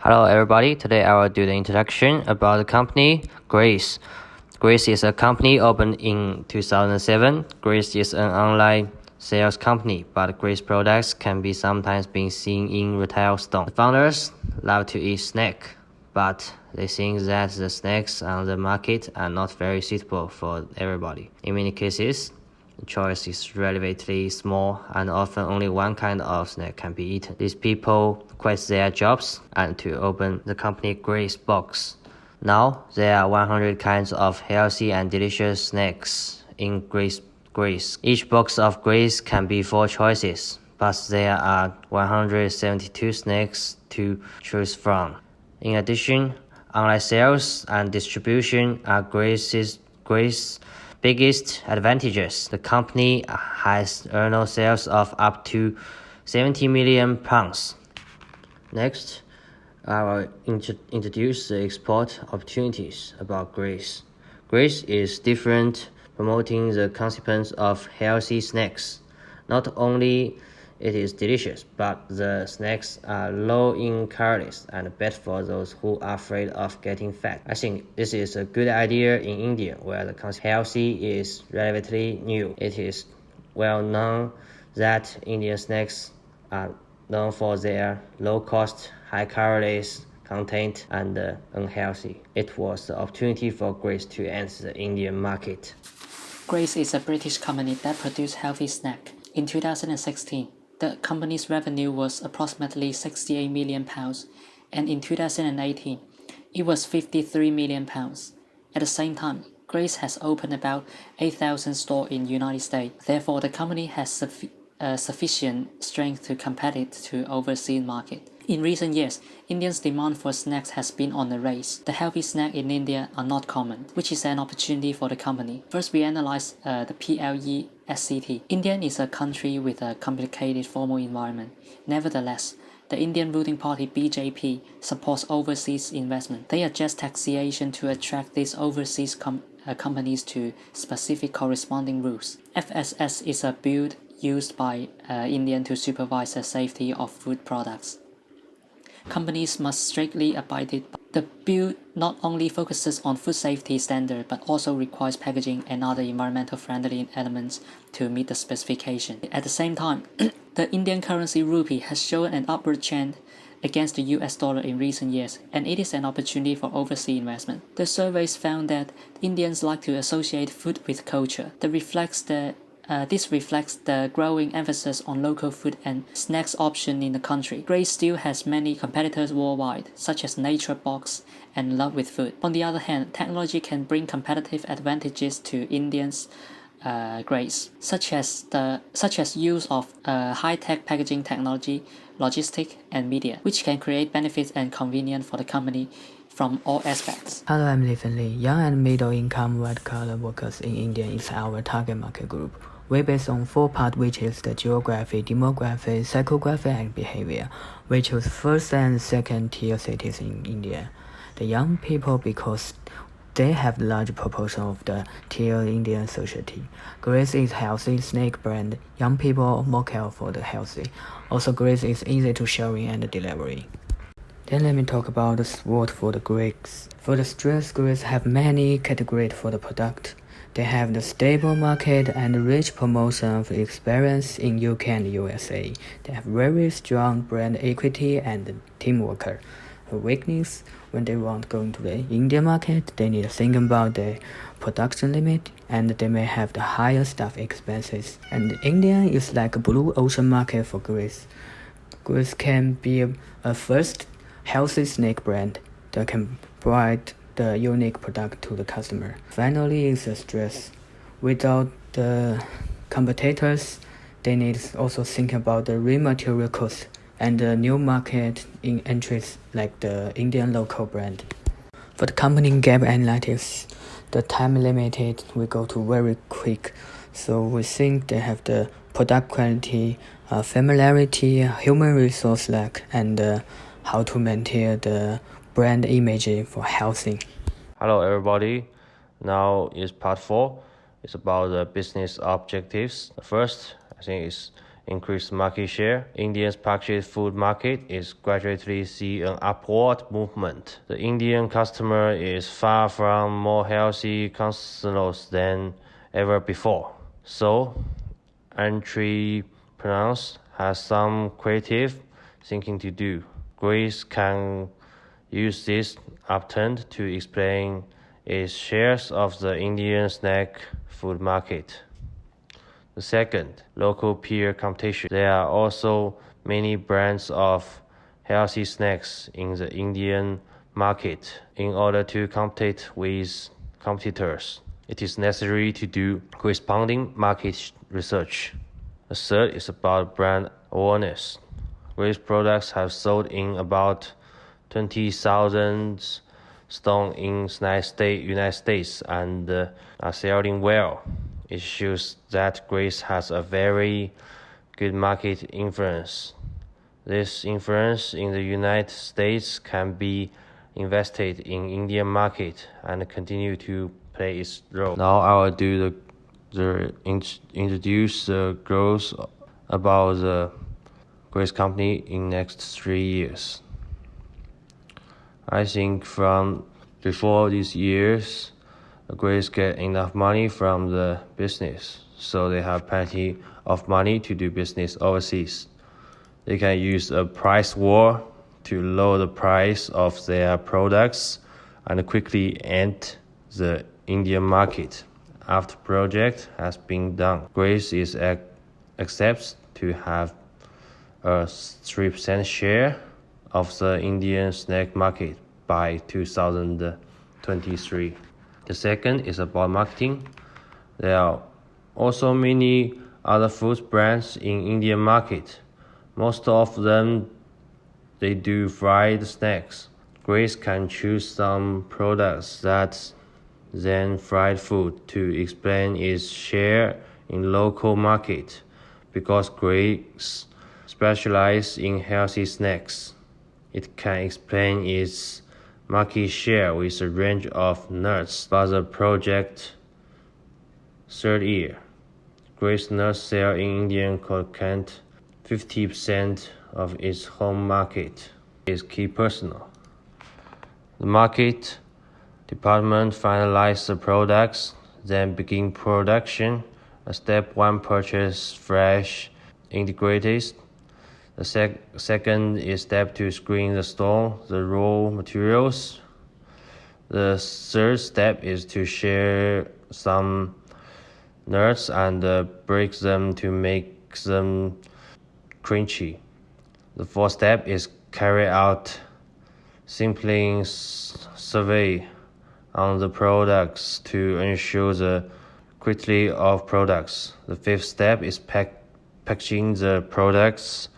Hello everybody, today I will do the introduction about the company Grace. Grace is a company opened in 2007. Grace is an online sales company, but Grace products can be sometimes been seen in retail stores. The founders love to eat snack, but they think that the snacks on the market are not very suitable for everybody. In many cases, the choice is relatively small and often only one kind of snack can be eaten. These people quit their jobs and to open the company Grace Box. Now there are 100 kinds of healthy and delicious snacks in Grace. Each box of Grace can be 4 choices, but there are 172 snacks to choose from. In addition, online sales and distribution are Grace's biggest advantages. The company has annual sales of up to £70 million. Next, I will introduce the export opportunities about Grace. Grace is different, promoting the concept of healthy snacks. Not only it is delicious, but the snacks are low in calories and better for those who are afraid of getting fat. I think this is a good idea in India, where the concept healthy is relatively new. It is well known that Indian snacks are known for their low cost, high calories content and unhealthy. It was the opportunity for Grace to enter the Indian market. Grace is a British company that produces healthy snacks. In 2016, the company's revenue was approximately £68 million, and in 2018, it was £53 million. At the same time, Grace has opened about 8,000 stores in the United States. Therefore, the company has sufficient strength to compete to overseas market. In recent years, Indians' demand for snacks has been on the rise. The healthy snacks in India are not common, which is an opportunity for the company. First, we analyze the PLESCT. India is a country with a complicated formal environment. Nevertheless, the Indian ruling party BJP supports overseas investment. They adjust taxation to attract these overseas companies to specific corresponding rules. FSS is a bill used by India to supervise the safety of food products. Companies must strictly abide it. The bill not only focuses on food safety standards but also requires packaging and other environmental friendly elements to meet the specification. At the same time, the Indian currency rupee has shown an upward trend against the US dollar in recent years, and it is an opportunity for overseas investment. The surveys found that Indians like to associate food with culture. This reflects the growing emphasis on local food and snacks options in the country. Grace still has many competitors worldwide, such as Nature Box and Love with Food. On the other hand, technology can bring competitive advantages to Indians' Grace, such as use of high-tech packaging technology, logistics, and media, which can create benefits and convenience for the company from all aspects. Hello, I'm Li Fenli. Young and middle-income white-collar workers in India is our target market group. We base on 4 parts, which is the geography, demography, psychography, and behavior. We choose first and second tier cities in India. The young people because they have large proportion of the tier Indian society. Grace is healthy snack brand. Young people more care for the healthy. Also, Grace is easy to sharing and delivery. Then let me talk about the SWOT for the Grace. For the stress, Grace have many categories for the product. They have the stable market and rich promotion of experience in UK and USA. They have very strong brand equity and teamwork. For weakness, when they want to go into the Indian market, they need to think about the production limit and they may have the higher staff expenses. And India is like a blue ocean market for Grace. Grace can be a first healthy snack brand that can provide the unique product to the customer. Finally is the stress. Without the competitors, they need to also think about the raw material cost and the new market in entries like the Indian local brand. For the company gap analytics, the time limited we go to very quick. So we think they have the product quality, familiarity, human resource lack, and how to maintain the brand image for healthy. Hello everybody, now is part 4. It's about the business objectives. The first, I think, is increased market share. India's packaged food market is gradually seeing an upward movement. The Indian customer is far from more healthy consumers than ever before. So, entrepreneurs have some creative thinking to do. Grace can use this upturn to explain its shares of the Indian snack food market. The second, local peer competition. There are also many brands of healthy snacks in the Indian market. In order to compete with competitors, it is necessary to do corresponding market research. The third is about brand awareness. Grace products have sold in about 20,000 stores in the United States and are selling well. It shows that Grace has a very good market influence. This influence in the United States can be invested in Indian market and continue to play its role. Now I will do introduce the growth about the Grace company in next 3 years. I think from before these years, Grace get enough money from the business, so they have plenty of money to do business overseas. They can use a price war to lower the price of their products and quickly enter the Indian market. After project has been done, Grace is accepts to have a 3% share of the Indian snack market by 2023. The second is about marketing. There are also many other food brands in Indian market. Most of them, they do fried snacks. Grace can choose some products that than fried food to explain its share in local market, because Grace specializes in healthy snacks. It can explain its market share with a range of nuts. By the project third year, Grace nuts sell in Indian content 50% of its home market. Is key personal. The market department finalize the products, then begin production. Step 1, purchase fresh integrated. The second is step 2, screen the store, the raw materials. The third step is to share some nuts and break them to make them crunchy. The fourth step is carry out sampling survey on the products to ensure the quality of products. The fifth step is packaging the products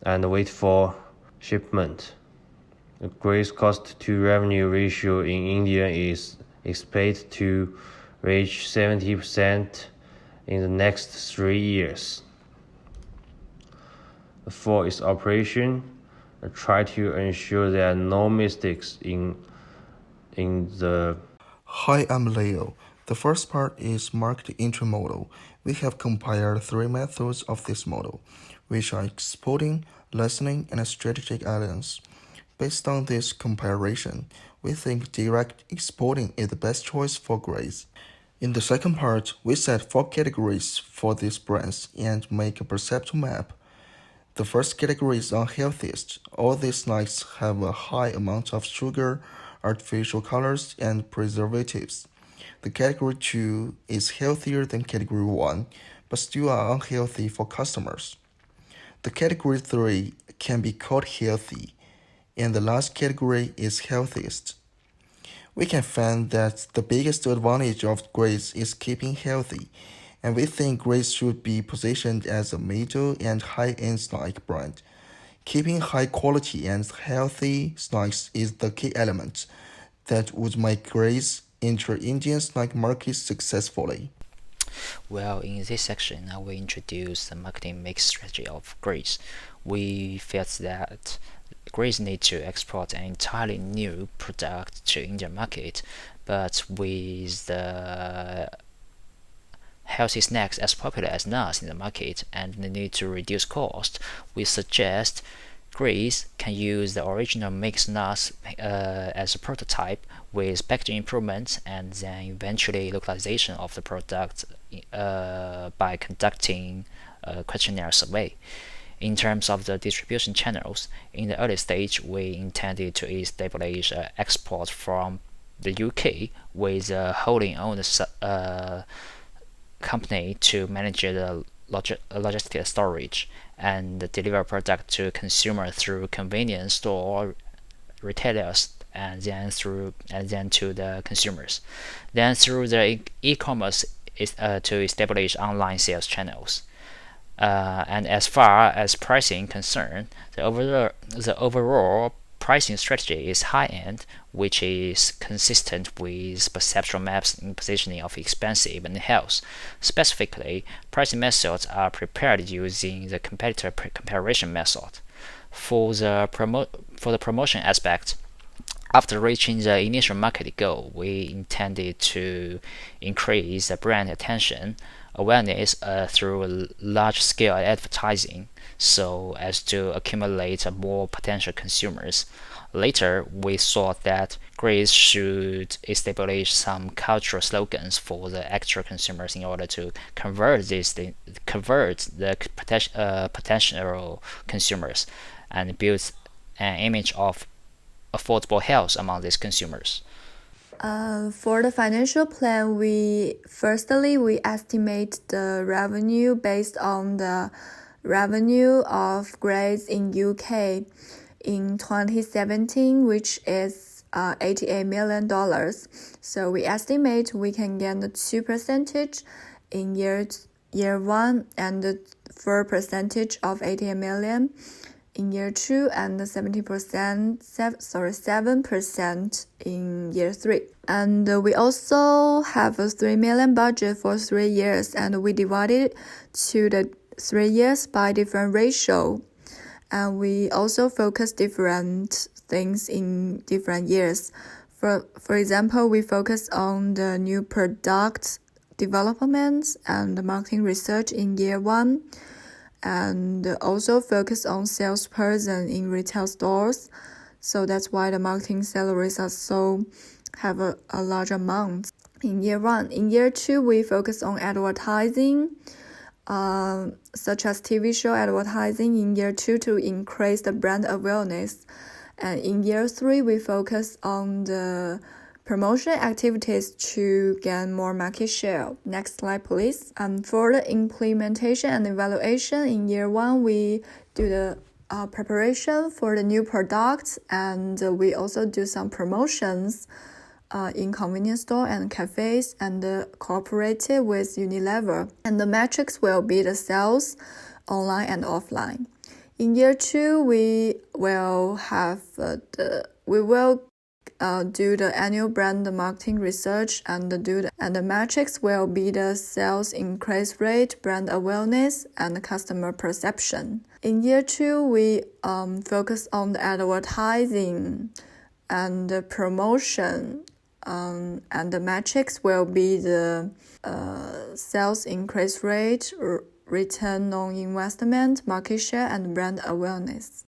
and wait for shipment. The Grace cost to revenue ratio in India is expected to reach 70% in the next 3 years. The fourth is operation. Try to ensure there are no mistakes in the. Hi, I'm Leo. The first part is market entry model. We have compiled 3 methods of this model, which are exporting, listening, and strategic alliance. Based on this comparison, we think direct exporting is the best choice for Grace. In the second part, we set 4 categories for these brands and make a perceptual map. The first category is unhealthiest. All these snacks have a high amount of sugar, artificial colors, and preservatives. The category 2 is healthier than category 1, but still are unhealthy for customers. The category 3 can be called healthy, and the last category is healthiest. We can find that the biggest advantage of Grace is keeping healthy, and we think Grace should be positioned as a middle and high-end snack brand. Keeping high quality and healthy snacks is the key element that would make Grace enter Indian snack market successfully. Well, in this section, I will introduce the marketing mix strategy of Grace. We felt that Grace needs to export an entirely new product to Indian market, but with the healthy snacks as popular as nuts in the market and the need to reduce cost, we suggest Grace can use the original mixed nuts as a prototype with packaging improvements and then eventually localization of the product by conducting a questionnaire survey. In terms of the distribution channels, in the early stage, we intended to establish export from the UK with a wholly owned company to manage the logistic storage and deliver product to consumer through convenience store retailers and then to the consumers. Then through the e-commerce to establish online sales channels. And as far as pricing concerned, the overall pricing strategy is high-end, which is consistent with perceptual maps in positioning of expensive and health. Specifically, pricing methods are prepared using the competitor comparison method. For the promotion aspect, after reaching the initial market goal, we intended to increase the brand attention awareness through large-scale advertising so as to accumulate more potential consumers. Later, we thought that Grace should establish some cultural slogans for the actual consumers in order to convert the potential consumers and build an image of affordable health among these consumers. For the financial plan, we estimate the revenue based on the revenue of Grace in UK in 2017, which is $88 million. So we estimate we can get the 2% in year 1 and the 4% of 88 million in year 2 and 7% in year 3. And we also have a 3 million budget for 3 years, and we divided to the 3 years by different ratio. And we also focus different things in different years. For example, we focus on the new product development and marketing research in year 1. And also focus on salesperson in retail stores. So that's why the marketing salaries have a large amount in year 1. In year 2, we focus on advertising, such as TV show advertising in year 2 to increase the brand awareness. And in year 3, we focus on the promotion activities to gain more market share. Next slide, please. For the implementation and evaluation in year 1, we do the preparation for the new products, and we also do some promotions in convenience store and cafes, and cooperated with Unilever. And the metrics will be the sales online and offline. In year 2, we will do the annual brand marketing research and the metrics will be the sales increase rate, brand awareness, and customer perception. In year 2, we focus on the advertising and the promotion, and the metrics will be the sales increase rate, return on investment, market share, and brand awareness.